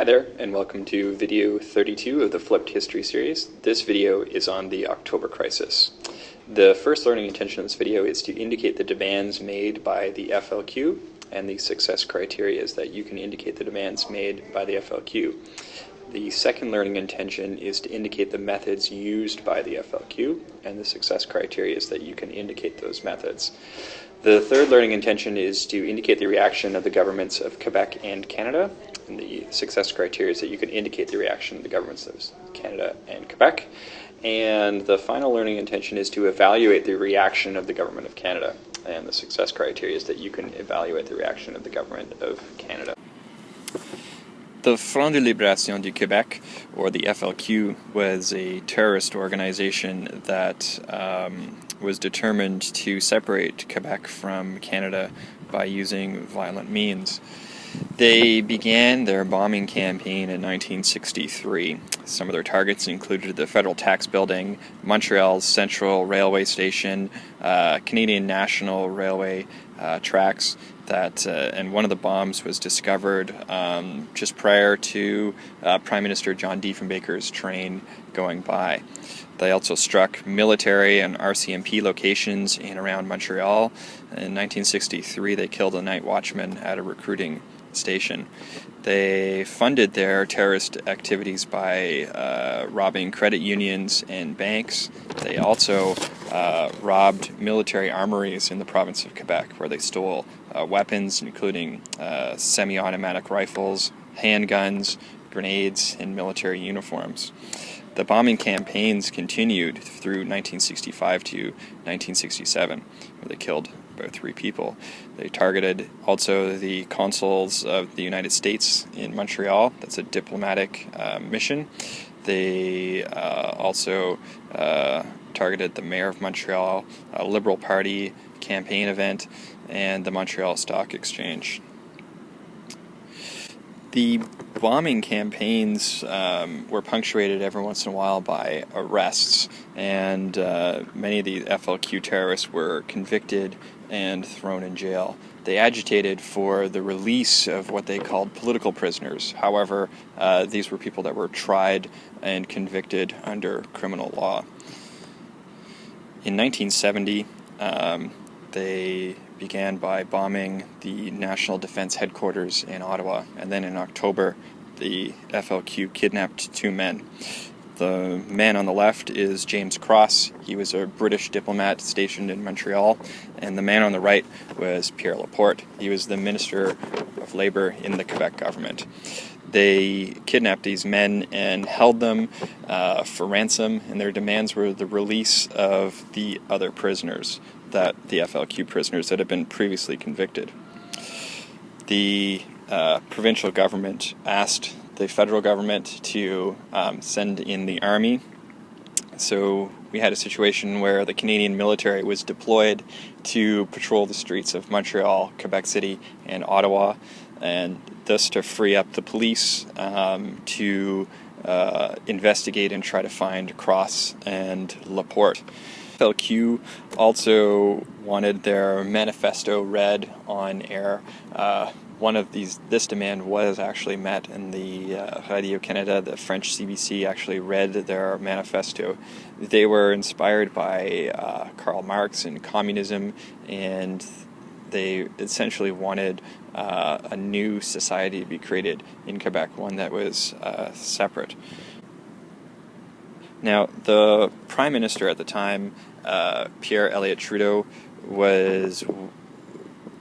Hi there, and welcome to video 32 of the Flipped History series. This video is on the October Crisis. The first learning intention of this video is to indicate the demands made by the FLQ, and the success criteria is that you can indicate the demands made by the FLQ. The second learning intention is to indicate the methods used by the FLQ, and the success criteria is that you can indicate those methods. The third learning intention is to indicate the reaction of the governments of Quebec and Canada, and the success criteria is that you can indicate the reaction of the governments of Canada and Quebec. And the final learning intention is to evaluate the reaction of the government of Canada, and the success criteria is that you can evaluate the reaction of the government of Canada. The Front de Libération du Québec, or the FLQ, was a terrorist organization that was determined to separate Quebec from Canada by using violent means. They began their bombing campaign in 1963. Some of their targets included the Federal Tax Building, Montreal's Central Railway Station, Canadian National Railway tracks, and one of the bombs was discovered just prior to Prime Minister John Diefenbaker's train going by. They also struck military and RCMP locations in around Montreal. In 1963, they killed a night watchman at a recruiting station. They funded their terrorist activities by robbing credit unions and banks. They also robbed military armories in the province of Quebec, where they stole weapons, including semi-automatic rifles, handguns, grenades, and military uniforms. The bombing campaigns continued through 1965 to 1967, where they killed about 3 people. They targeted also the consuls of the United States in Montreal. That's a diplomatic mission. They also targeted the mayor of Montreal, a Liberal Party campaign event, and the Montreal Stock Exchange. The bombing campaigns were punctuated every once in a while by arrests, and many of the FLQ terrorists were convicted and thrown in jail. They agitated for the release of what they called political prisoners. However, these were people that were tried and convicted under criminal law. In 1970, they began by bombing the National Defense Headquarters in Ottawa, and then in October, the FLQ kidnapped 2 men. The man on the left is James Cross. He was a British diplomat stationed in Montreal, and the man on the right was Pierre Laporte. He was the Minister of Labour in the Quebec government. They kidnapped these men and held them for ransom, and their demands were the release of the other prisoners, the FLQ prisoners that had been previously convicted. The provincial government asked the federal government to send in the army. So we had a situation where the Canadian military was deployed to patrol the streets of Montreal, Quebec City, and Ottawa, and thus to free up the police to investigate and try to find Cross and Laporte. FLQ also wanted their manifesto read on air. One of this demand was actually met, and the Radio-Canada, the French CBC, actually read their manifesto. They were inspired by Karl Marx and communism, and they essentially wanted a new society to be created in Quebec, one that was separate. Now, the Prime Minister at the time, Pierre Elliott Trudeau, was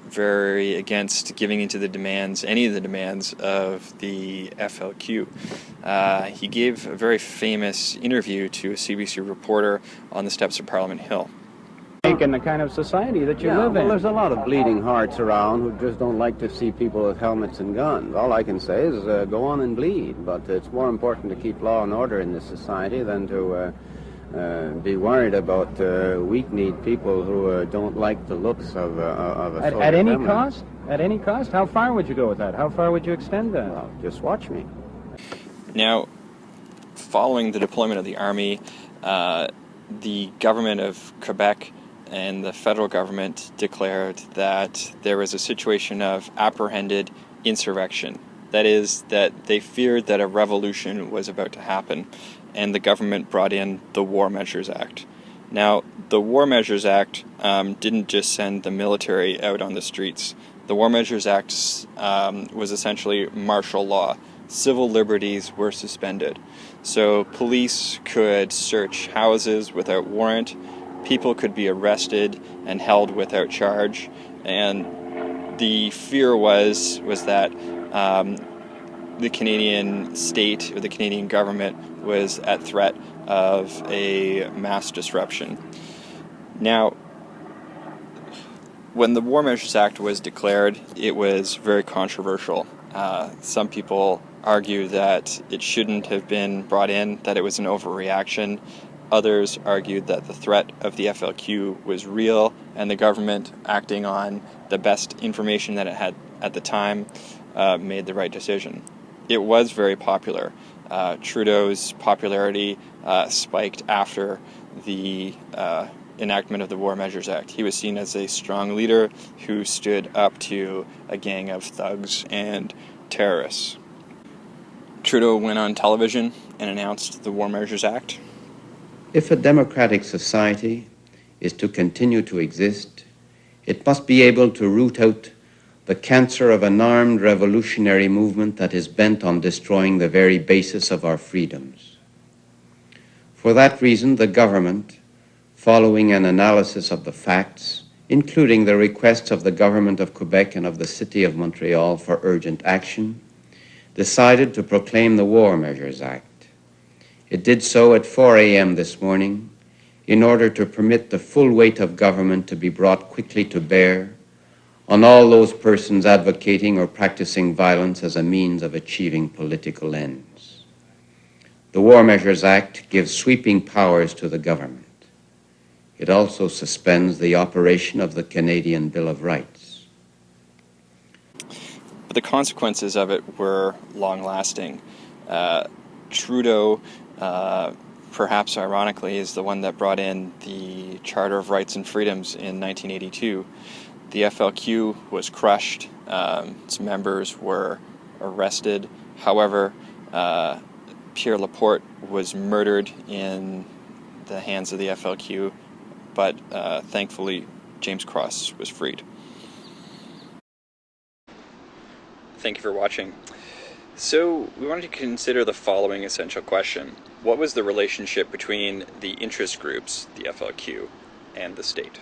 very against giving into any of the demands of the FLQ. He gave a very famous interview to a CBC reporter on the steps of Parliament Hill. In the kind of society that you live in. There's a lot of bleeding hearts around who just don't like to see people with helmets and guns. All I can say is go on and bleed, but it's more important to keep law and order in this society than to be worried about weak-kneed people who don't like the looks of a soldier. At any cost? At any cost? How far would you go with that? How far would you extend that? Well, just watch me. Now, following the deployment of the army, the government of Quebec and the federal government declared that there was a situation of apprehended insurrection That is, that they feared that a revolution was about to happen, and the government brought in the War Measures Act. Now, the War Measures Act didn't just send the military out on the streets. The War Measures Act was essentially martial law. Civil liberties were suspended. So police could search houses without warrant, people could be arrested and held without charge, and the fear was that the Canadian state or the Canadian government was at threat of a mass disruption. Now, when the War Measures Act was declared, it was very controversial. Some people argue that it shouldn't have been brought in, that it was an overreaction. Others argued that the threat of the FLQ was real, and the government, acting on the best information that it had at the time, made the right decision. It was very popular. Trudeau's popularity spiked after the enactment of the War Measures Act. He was seen as a strong leader who stood up to a gang of thugs and terrorists. Trudeau went on television and announced the War Measures Act. If a democratic society is to continue to exist, it must be able to root out the cancer of an armed revolutionary movement that is bent on destroying the very basis of our freedoms. For that reason, the government, following an analysis of the facts, including the requests of the Government of Quebec and of the City of Montreal for urgent action, decided to proclaim the War Measures Act. It did so at 4 a.m. this morning in order to permit the full weight of government to be brought quickly to bear on all those persons advocating or practicing violence as a means of achieving political ends. The War Measures Act gives sweeping powers to the government. It also suspends the operation of the Canadian Bill of Rights. But the consequences of it were long-lasting. Trudeau, perhaps ironically, is the one that brought in the Charter of Rights and Freedoms in 1982. The FLQ was crushed. Its members were arrested. However, Pierre Laporte was murdered in the hands of the FLQ, but thankfully James Cross was freed. Thank you for watching. So we wanted to consider the following essential question. What was the relationship between the interest groups, the FLQ, and the state?